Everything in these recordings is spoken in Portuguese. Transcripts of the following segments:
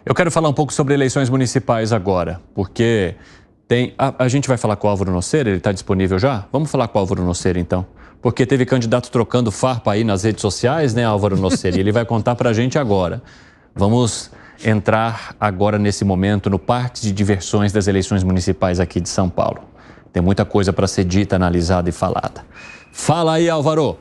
Eu quero falar um pouco sobre eleições municipais agora, porque a gente vai falar com o Álvaro Noceira, ele está disponível já? Vamos falar com o Álvaro Noceira, então. Porque teve candidato trocando farpa aí nas redes sociais, né, Álvaro Noceira? E ele vai contar para a gente agora. Vamos entrar agora nesse momento no parque de diversões das eleições municipais aqui de São Paulo. Tem muita coisa para ser dita, analisada e falada. Fala aí, Álvaro.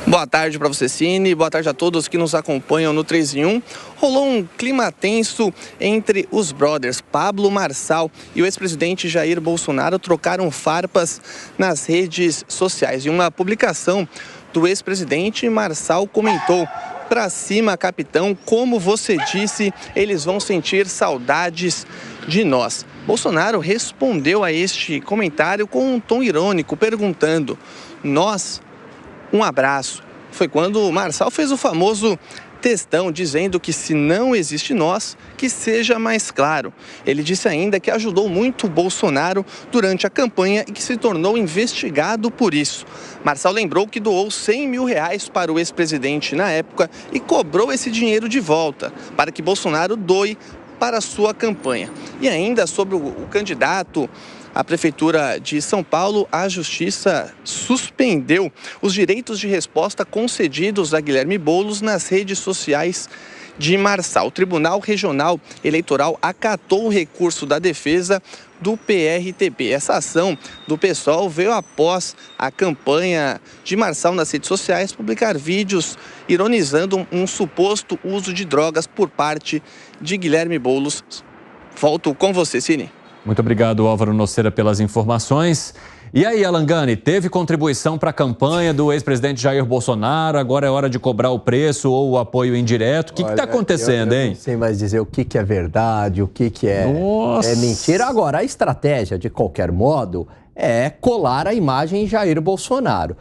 Boa tarde para você, Cine. Boa tarde a todos que nos acompanham no 3 em 1. Rolou um clima tenso entre os brothers Pablo Marçal e o ex-presidente Jair Bolsonaro. Trocaram farpas nas redes sociais. Em uma publicação do ex-presidente, Marçal comentou: "Pra cima, capitão, como você disse, eles vão sentir saudades de nós." Bolsonaro respondeu a este comentário com um tom irônico, perguntando: "Nós? Um abraço." Foi quando o Marçal fez o famoso textão, dizendo que se não existe nós, que seja mais claro. Ele disse ainda que ajudou muito o Bolsonaro durante a campanha e que se tornou investigado por isso. Marçal lembrou que doou R$100 mil para o ex-presidente na época e cobrou esse dinheiro de volta para que Bolsonaro doe para a sua campanha. E ainda sobre o candidato à Prefeitura de São Paulo, a Justiça suspendeu os direitos de resposta concedidos a Guilherme Boulos nas redes sociais de Marçal. O Tribunal Regional Eleitoral acatou o recurso da defesa do PRTB. Essa ação do PSOL veio após a campanha de Marçal nas redes sociais publicar vídeos ironizando um suposto uso de drogas por parte de Guilherme Boulos. Volto com você, Cine. Muito obrigado, Álvaro Noceira, pelas informações. E aí, Alan Gani, teve contribuição para a campanha do ex-presidente Jair Bolsonaro? Agora é hora de cobrar o preço ou o apoio indireto? O que está acontecendo, hein? Eu não sei mais dizer o que é verdade, o que é mentira. Agora, a estratégia, de qualquer modo, é colar a imagem em Jair Bolsonaro.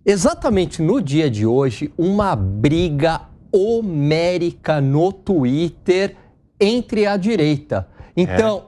Exatamente no dia de hoje, uma briga homérica no Twitter entre a direita. Então,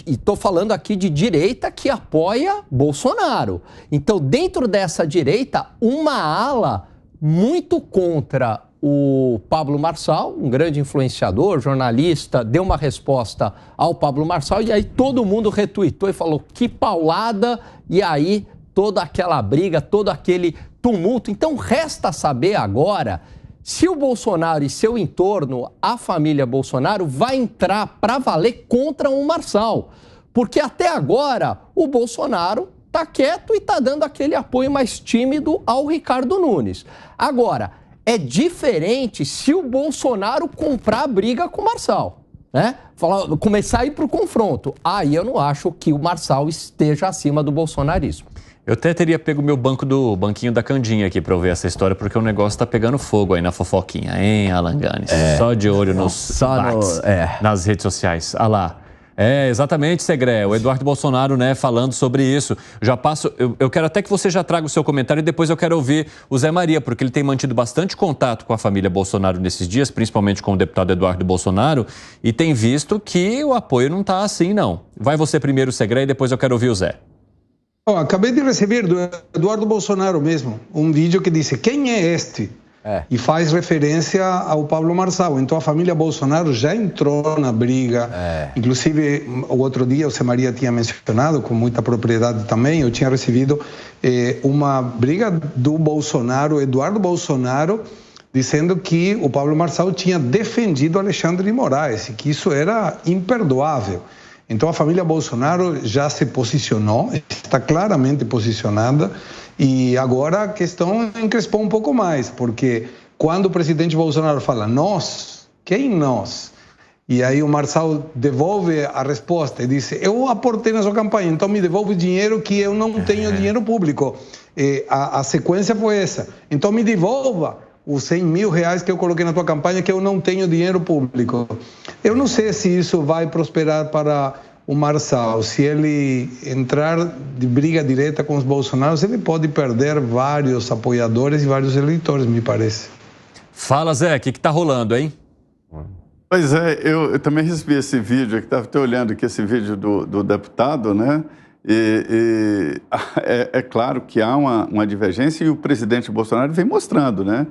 e tô falando aqui de direita que apoia Bolsonaro. Então, dentro dessa direita, uma ala muito contra o Pablo Marçal, um grande influenciador, jornalista, deu uma resposta ao Pablo Marçal e aí todo mundo retuitou e falou que paulada, e aí toda aquela briga, todo aquele tumulto. Então, resta saber agora se o Bolsonaro e seu entorno, a família Bolsonaro, vai entrar para valer contra o Marçal. Porque até agora o Bolsonaro está quieto e está dando aquele apoio mais tímido ao Ricardo Nunes. Agora, é diferente se o Bolsonaro comprar a briga com o Marçal, né? Começar a ir para o confronto. Aí eu não acho que o Marçal esteja acima do bolsonarismo. Eu até teria pego meu banquinho da Candinha aqui para ouvir essa história, porque o negócio tá pegando fogo aí na fofoquinha, hein, Alan Gani? Só de olho nos bats, nas redes sociais. Ah lá. Exatamente, Segré. O Eduardo Bolsonaro, né, falando sobre isso. Já passo, eu quero até que você já traga o seu comentário e depois eu quero ouvir o Zé Maria, porque ele tem mantido bastante contato com a família Bolsonaro nesses dias, principalmente com o deputado Eduardo Bolsonaro, e tem visto que o apoio não tá assim, não. Vai você primeiro, Segré, e depois eu quero ouvir o Zé. Acabei de receber do Eduardo Bolsonaro mesmo um vídeo que diz: quem é este? E faz referência ao Pablo Marçal. Então a família Bolsonaro já entrou na briga. Inclusive, o outro dia o Zé Maria tinha mencionado, com muita propriedade também, eu tinha recebido uma briga do Bolsonaro, Eduardo Bolsonaro, dizendo que o Pablo Marçal tinha defendido Alexandre de Moraes e que isso era imperdoável. Então a família Bolsonaro já se posicionou, está claramente posicionada, e agora a questão encrespou um pouco mais, porque quando o presidente Bolsonaro fala nós, quem nós? E aí o Marçal devolve a resposta e diz: eu aportei na sua campanha, então me devolve dinheiro que eu não tenho dinheiro público. A sequência foi essa, então me devolva os R$100 mil que eu coloquei na tua campanha, que eu não tenho dinheiro público. Eu não sei se isso vai prosperar para o Marçal. Se ele entrar de briga direta com os bolsonaros, ele pode perder vários apoiadores e vários eleitores, me parece. Fala, Zé, o que está rolando, hein? Pois é, eu também recebi esse vídeo, que estava olhando aqui esse vídeo do deputado, né? É claro que há uma divergência e o presidente Bolsonaro vem mostrando, né?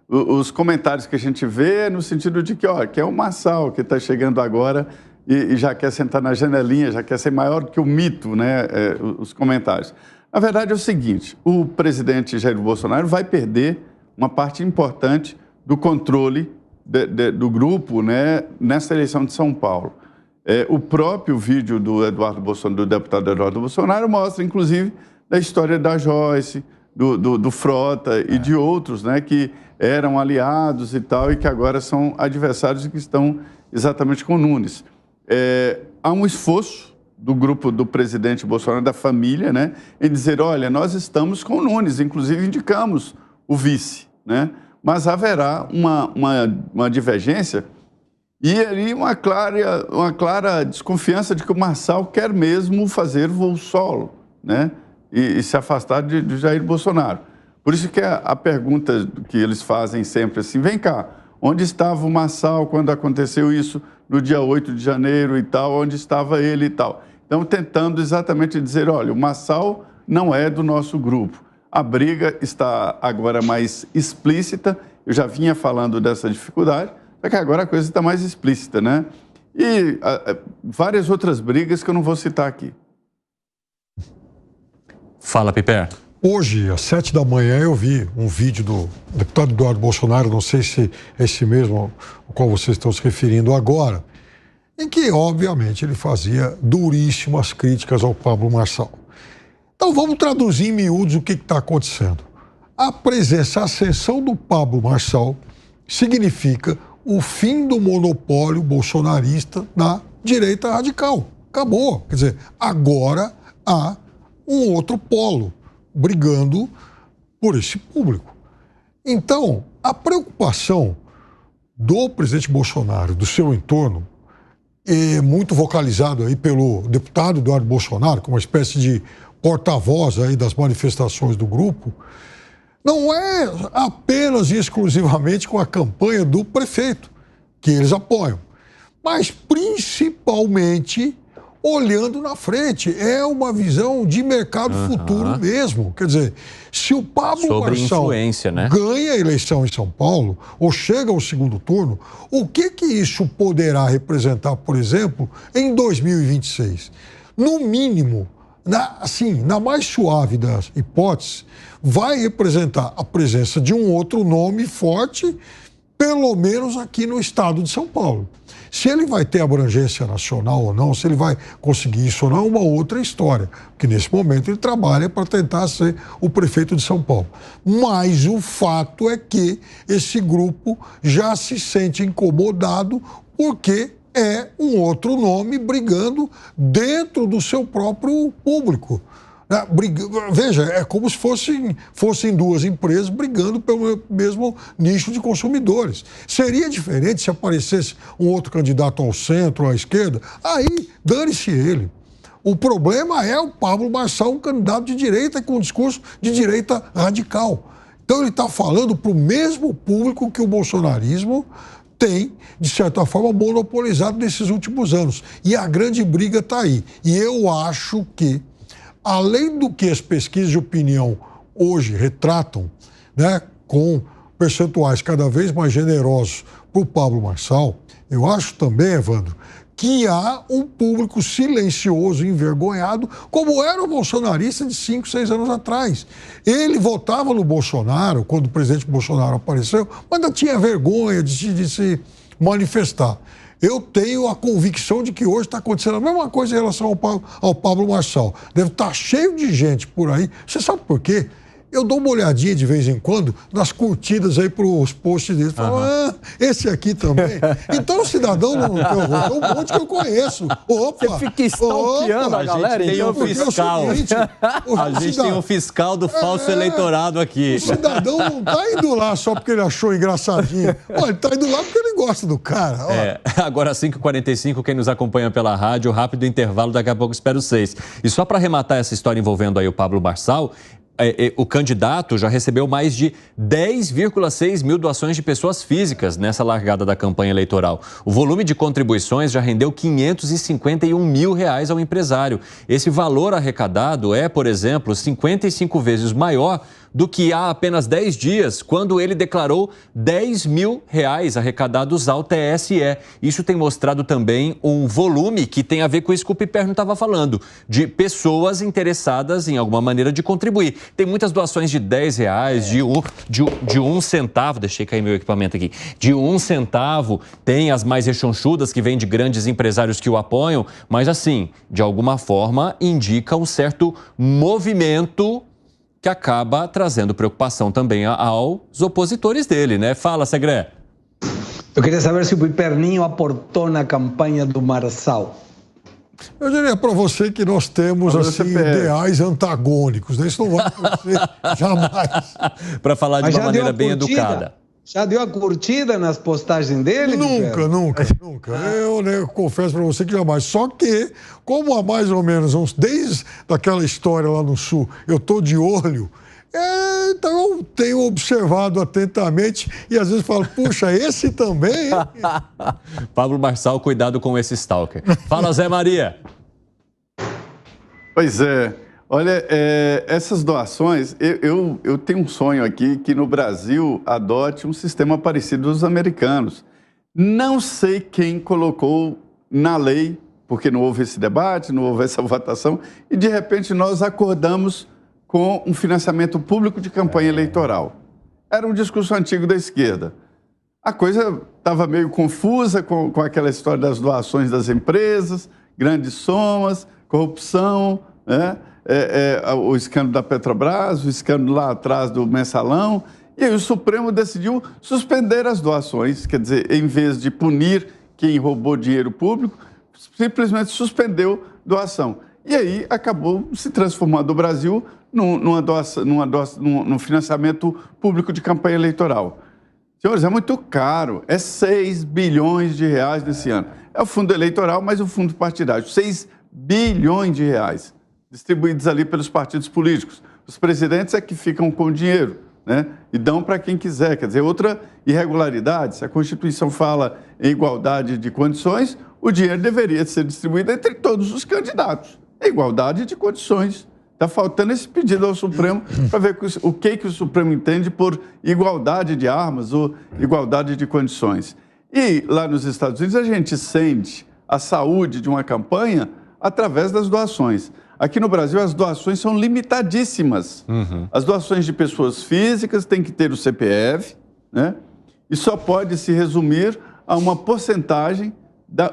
os comentários que a gente vê no sentido de que, ó, que é o Marçal que está chegando agora e já quer sentar na janelinha, já quer ser maior do que o mito, né? Os comentários. A verdade é o seguinte, o presidente Jair Bolsonaro vai perder uma parte importante do controle do grupo, né, nessa eleição de São Paulo. O próprio vídeo do deputado Eduardo Bolsonaro mostra, inclusive, da história da Joyce, do Frota e de outros, né, que eram aliados e tal, e que agora são adversários e que estão exatamente com o Nunes. Há um esforço do grupo do presidente Bolsonaro, da família, né, em dizer, olha, nós estamos com o Nunes, inclusive indicamos o vice, né, mas haverá uma divergência e ali uma clara desconfiança de que o Marçal quer mesmo fazer voo solo, né, e se afastar de Jair Bolsonaro. Por isso que a pergunta que eles fazem sempre assim, vem cá, onde estava o Marçal quando aconteceu isso no dia 8 de janeiro e tal, onde estava ele e tal? Então, tentando exatamente dizer, olha, o Marçal não é do nosso grupo. A briga está agora mais explícita, eu já vinha falando dessa dificuldade, só que agora a coisa está mais explícita, né? E várias outras brigas que eu não vou citar aqui. Fala, Piper. Hoje, às 7 da manhã, eu vi um vídeo do deputado Eduardo Bolsonaro, não sei se é esse mesmo ao qual vocês estão se referindo agora, em que, obviamente, ele fazia duríssimas críticas ao Pablo Marçal. Então, vamos traduzir em miúdos o que está acontecendo. A ascensão do Pablo Marçal significa o fim do monopólio bolsonarista na direita radical. Acabou. Quer dizer, agora há um outro polo brigando por esse público. Então, a preocupação do presidente Bolsonaro, do seu entorno, é muito vocalizado aí pelo deputado Eduardo Bolsonaro, como uma espécie de porta-voz aí das manifestações do grupo, não é apenas e exclusivamente com a campanha do prefeito, que eles apoiam, mas principalmente olhando na frente. É uma visão de mercado futuro mesmo. Quer dizer, se o Pablo Marçal ganha a eleição em São Paulo, ou chega ao segundo turno, o que isso poderá representar, por exemplo, em 2026? No mínimo, na mais suave das hipóteses, vai representar a presença de um outro nome forte, pelo menos aqui no estado de São Paulo. Se ele vai ter abrangência nacional ou não, se ele vai conseguir isso ou não, é uma outra história. Porque nesse momento ele trabalha para tentar ser o prefeito de São Paulo. Mas o fato é que esse grupo já se sente incomodado porque é um outro nome brigando dentro do seu próprio público. Veja, é como se fossem duas empresas brigando pelo mesmo nicho de consumidores. Seria diferente se aparecesse um outro candidato ao centro, à esquerda? Aí, dane-se ele. O problema é o Pablo Marçal, um candidato de direita com um discurso de direita radical. Então ele está falando para o mesmo público que o bolsonarismo tem, de certa forma, monopolizado nesses últimos anos. E a grande briga está aí. E eu acho que, além do que as pesquisas de opinião hoje retratam, né, com percentuais cada vez mais generosos para o Pablo Marçal, eu acho também, Evandro, que há um público silencioso e envergonhado, como era o bolsonarista de 5, 6 anos atrás. Ele votava no Bolsonaro, quando o presidente Bolsonaro apareceu, mas ainda tinha vergonha de se manifestar. Eu tenho a convicção de que hoje está acontecendo a mesma coisa em relação ao Pablo Marçal. Deve estar cheio de gente por aí. Você sabe por quê? Eu dou uma olhadinha de vez em quando nas curtidas aí para os posts dele. Falo, esse aqui também. Então o cidadão não votou um monte que eu conheço. Opa! Você fica stalkeando a galera. A gente tem um fiscal. A gente tem um fiscal do falso eleitorado aqui. O cidadão não está indo lá só porque ele achou engraçadinho. Ele está indo lá porque ele gosta do cara. Agora, 5h45, quem nos acompanha pela rádio, rápido intervalo, daqui a pouco espero 6. E só para arrematar essa história envolvendo aí o Pablo Marçal, o candidato já recebeu mais de 10,6 mil doações de pessoas físicas nessa largada da campanha eleitoral. O volume de contribuições já rendeu R$551 mil ao empresário. Esse valor arrecadado é, por exemplo, 55 vezes maior do que há apenas 10 dias, quando ele declarou R$10 mil arrecadados ao TSE. Isso tem mostrado também um volume que tem a ver com isso que o Piperno estava falando, de pessoas interessadas em alguma maneira de contribuir. Tem muitas doações de R$10, de 1 centavo, deixei cair meu equipamento aqui, de 1 centavo, tem as mais rechonchudas que vêm de grandes empresários que o apoiam, mas assim, de alguma forma indica um certo movimento que acaba trazendo preocupação também aos opositores dele, né? Fala, Segré. Eu queria saber se o Piperninho aportou na campanha do Marçal. Eu diria para você que nós temos assim, ideais antagônicos, né? Isso não vai acontecer jamais. Para falar de uma maneira bem educada. Já deu a curtida nas postagens dele? Nunca. Eu confesso para você que jamais. Só que, como há mais ou menos desde aquela história lá no Sul, eu estou de olho, então eu tenho observado atentamente e às vezes falo, puxa, esse também? Pablo Marçal, cuidado com esse stalker. Fala, Zé Maria. Pois é. Olha, essas doações, eu tenho um sonho aqui que no Brasil adote um sistema parecido dos americanos. Não sei quem colocou na lei, porque não houve esse debate, não houve essa votação, e de repente nós acordamos com um financiamento público de campanha eleitoral. Era um discurso antigo da esquerda. A coisa estava meio confusa com aquela história das doações das empresas, grandes somas, corrupção, né? O escândalo da Petrobras, o escândalo lá atrás do Mensalão, e aí o Supremo decidiu suspender as doações, quer dizer, em vez de punir quem roubou dinheiro público, simplesmente suspendeu doação. E aí acabou se transformando o Brasil num financiamento público de campanha eleitoral. Senhores, é muito caro, é 6 bilhões de reais nesse ano. É o fundo eleitoral, mas o fundo partidário, 6 bilhões de reais. Distribuídos ali pelos partidos políticos. Os presidentes é que ficam com o dinheiro, né? E dão para quem quiser. Quer dizer, outra irregularidade, se a Constituição fala em igualdade de condições, o dinheiro deveria ser distribuído entre todos os candidatos. É igualdade de condições. Está faltando esse pedido ao Supremo para ver o que o Supremo entende por igualdade de armas ou igualdade de condições. E lá nos Estados Unidos a gente sente a saúde de uma campanha através das doações. Aqui no Brasil, as doações são limitadíssimas. As doações de pessoas físicas têm que ter o CPF, né? E só pode se resumir a uma porcentagem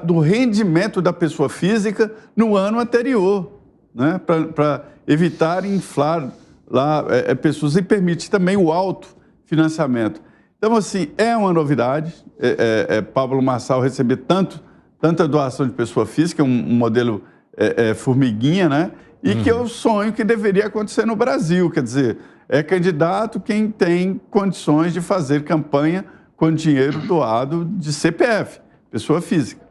do rendimento da pessoa física no ano anterior, né? Para evitar inflar lá pessoas e permite também o autofinanciamento. Então, assim, é uma novidade. Pablo Marçal receber tanta doação de pessoa física, um modelo formiguinha, né? E que é o sonho que deveria acontecer no Brasil. Quer dizer, é candidato quem tem condições de fazer campanha com dinheiro doado de CPF, pessoa física.